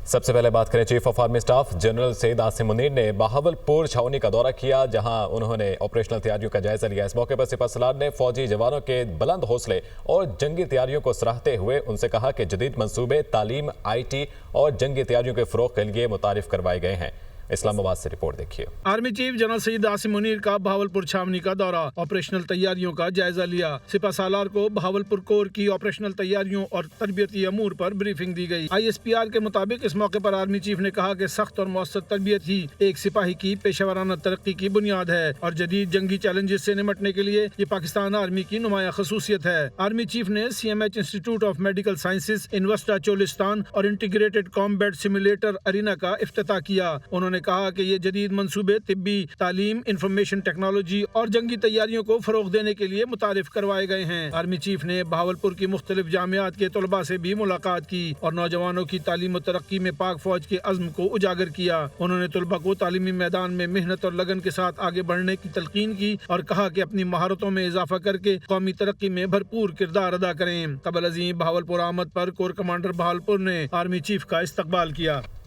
سب سے پہلے بات کریں chief of army staff general Syed Asim Munir نے بہاولپور چھاؤنی کا دورہ کیا، جہاں انہوں نے آپریشنل تیاریوں کا جائزہ لیا۔ اس موقع پر سپہ سالار نے فوجی جوانوں کے بلند حوصلے اور جنگی تیاریوں کو سراہتے ہوئے ان سے کہا کہ جدید منصوبے تعلیم، IT اور جنگی تیاریوں کے فروغ کے لیے متعارف کروائے گئے ہیں۔ اسلام آباد سے رپورٹ دیکھیے۔ Army chief general Syed Asim Munir کا بہاولپور چھاونی کا دورہ، آپریشنل تیاریوں کا جائزہ لیا۔ سپہ سالار کو بہاولپور کور کی آپریشنل تیاریوں اور تربیتی امور پر بریفنگ دی گئی۔ ISPR کے مطابق اس موقع پر آرمی چیف نے کہا کہ سخت اور مؤثر تربیت ہی ایک سپاہی کی پیشہ ورانہ ترقی کی بنیاد ہے اور جدید جنگی چیلنجز سے نمٹنے کے لیے یہ پاکستان آرمی کی نمایاں خصوصیت ہے۔ آرمی چیف نے CMH institute of medical sciences انوسٹا چولستان اور انٹیگریٹڈ کامبیٹ سیمولیٹر ارینا کا افتتاح کیا۔ انہوں نے کہا کہ یہ جدید منصوبے طبی، تعلیم، انفارمیشن ٹیکنالوجی اور جنگی تیاریوں کو فروغ دینے کے لیے متعارف کروائے گئے ہیں۔ آرمی چیف نے بہاولپور کی مختلف جامعات کے طلباء سے بھی ملاقات کی اور نوجوانوں کی تعلیم و ترقی میں پاک فوج کے عزم کو اجاگر کیا۔ انہوں نے طلباء کو تعلیمی میدان میں محنت اور لگن کے ساتھ آگے بڑھنے کی تلقین کی اور کہا کہ اپنی مہارتوں میں اضافہ کر کے قومی ترقی میں بھرپور کردار ادا کریں۔ قبل ازیں بہاولپور آمد پر کور کمانڈر بہاولپور نے آرمی چیف کا استقبال کیا۔